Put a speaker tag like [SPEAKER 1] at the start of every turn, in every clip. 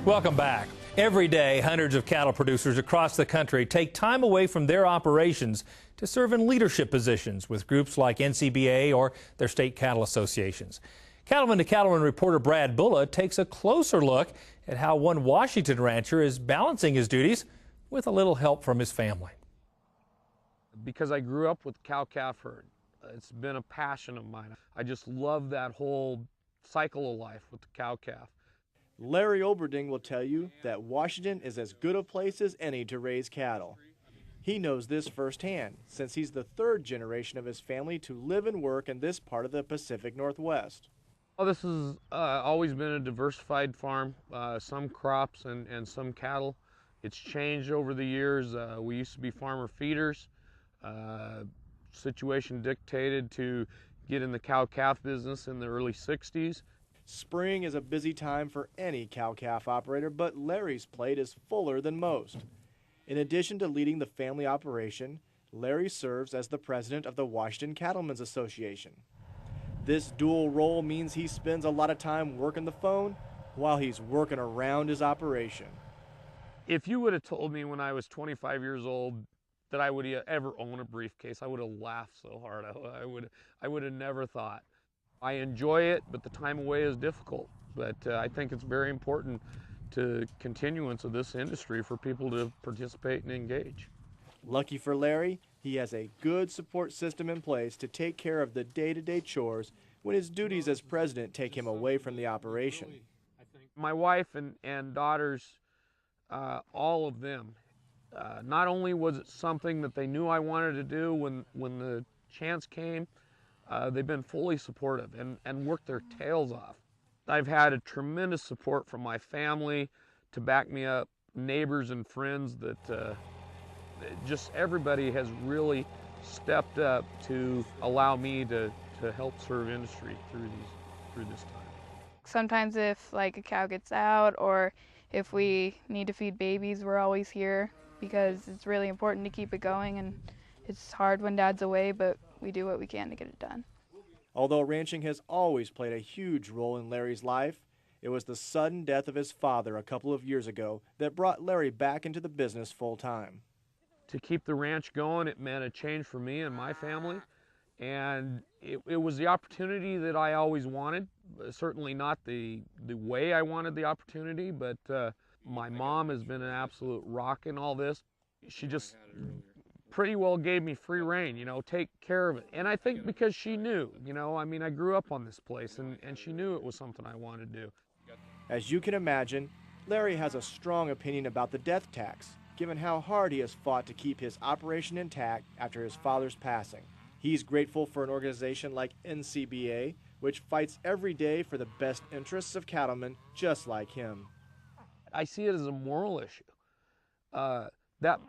[SPEAKER 1] Welcome back. Every day, hundreds of cattle producers across the country take time away from their operations to serve in leadership positions with groups like NCBA or their state cattle associations. Cattleman to Cattleman reporter Brad Bulla takes a closer look at how one Washington rancher is balancing his duties with a little help from his family.
[SPEAKER 2] Because I grew up with cow-calf herd, it's been a passion of mine. I just love that whole cycle of life with the cow-calf.
[SPEAKER 3] Larry Olberding will tell you that Washington is as good a place as any to raise cattle. He knows this firsthand, since he's the third generation of his family to live and work in this part of the Pacific Northwest.
[SPEAKER 2] Well, this has always been a diversified farm, some crops and some cattle. It's changed over the years. We used to be farmer feeders. Situation dictated to get in the cow-calf business in the early 60s.
[SPEAKER 3] Spring is a busy time for any cow-calf operator, but Larry's plate is fuller than most. In addition to leading the family operation, Larry serves as the president of the Washington Cattlemen's Association. This dual role means he spends a lot of time working the phone while he's working around his operation.
[SPEAKER 2] If you would have told me when I was 25 years old that I would ever own a briefcase, I would have laughed so hard. I would have never thought. I enjoy it, but the time away is difficult. But I think it's very important to continuance of this industry for people to participate and engage.
[SPEAKER 3] Lucky for Larry, he has a good support system in place to take care of the day-to-day chores when his duties as president take him away from the operation.
[SPEAKER 2] My wife and daughters, all of them, not only was it something that they knew I wanted to do when the chance came, they've been fully supportive and worked their tails off. I've had a tremendous support from my family to back me up, neighbors and friends that just everybody has really stepped up to allow me to help serve industry through this time.
[SPEAKER 4] Sometimes if like a cow gets out or if we need to feed babies, we're always here because it's really important to keep it going, and it's hard when Dad's away, but we do what we can to get it done.
[SPEAKER 3] Although ranching has always played a huge role in Larry's life, it was the sudden death of his father a couple of years ago that brought Larry back into the business full-time.
[SPEAKER 2] To keep the ranch going, it meant a change for me and my family, and it was the opportunity that I always wanted. Certainly not the way I wanted the opportunity, but my mom has been an absolute rock in all this. She just pretty well gave me free rein, take care of it. And I think because she knew, I mean, I grew up on this place and she knew it was something I wanted to do.
[SPEAKER 3] As you can imagine, Larry has a strong opinion about the death tax, given how hard he has fought to keep his operation intact after his father's passing. He's grateful for an organization like NCBA, which fights every day for the best interests of cattlemen just like him.
[SPEAKER 2] I see it as a moral issue. That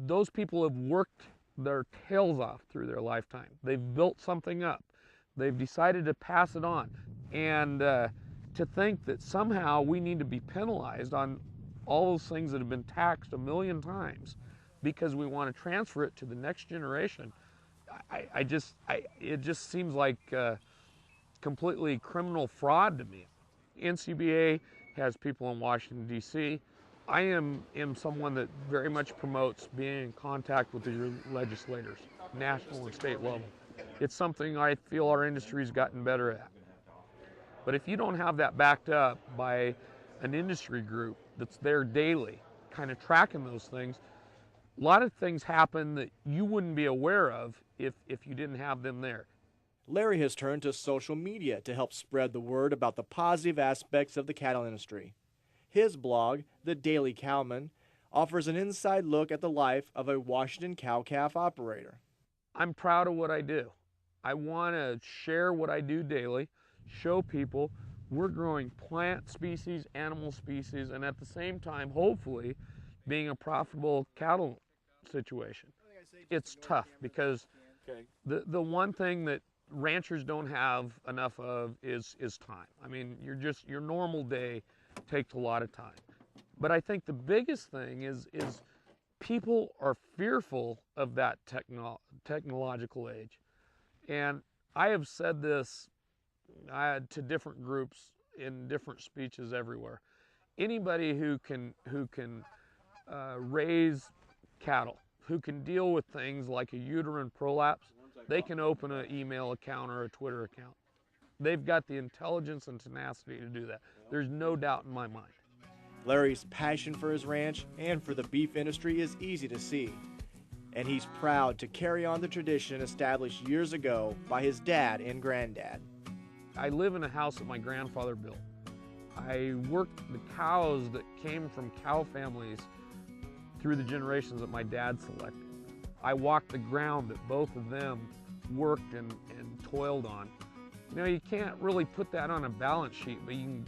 [SPEAKER 2] those people have worked their tails off through their lifetime. They've built something up. They've decided to pass it on. And to think that somehow we need to be penalized on all those things that have been taxed a million times because we want to transfer it to the next generation, it just seems like completely criminal fraud to me. NCBA has people in Washington, D.C. I am someone that very much promotes being in contact with your legislators, national and state level. It's something I feel our industry's gotten better at. But if you don't have that backed up by an industry group that's there daily, kind of tracking those things, a lot of things happen that you wouldn't be aware of if you didn't have them there.
[SPEAKER 3] Larry has turned to social media to help spread the word about the positive aspects of the cattle industry. His blog, The Daily Cowman, offers an inside look at the life of a Washington cow-calf operator.
[SPEAKER 2] I'm proud of what I do. I want to share what I do daily, show people we're growing plant species, animal species, and at the same time, hopefully, being a profitable cattle situation. It's tough because the one thing that ranchers don't have enough of is time. I mean, your normal day takes a lot of time. But I think the biggest thing is people are fearful of that technological age. And I have said this to different groups in different speeches everywhere. anybody who can raise cattle, who can deal with things like a uterine prolapse, they can open an email account or a Twitter account. They've got the intelligence and tenacity to do that. There's no doubt in my mind.
[SPEAKER 3] Larry's passion for his ranch and for the beef industry is easy to see, and he's proud to carry on the tradition established years ago by his dad and granddad.
[SPEAKER 2] I live in a house that my grandfather built. I worked the cows that came from cow families through the generations that my dad selected. I walked the ground that both of them worked and toiled on. You know, you can't really put that on a balance sheet, but you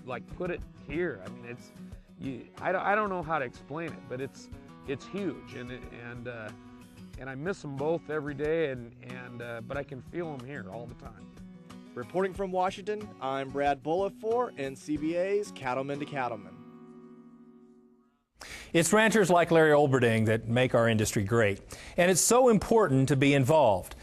[SPEAKER 2] like put it here. I mean, I don't know how to explain it, but it's huge, and I miss them both every day, but I can feel them here all the time.
[SPEAKER 3] Reporting from Washington, I'm Brad Bullough for NCBA's Cattlemen to Cattlemen.
[SPEAKER 1] It's ranchers like Larry Olberding that make our industry great, and it's so important to be involved.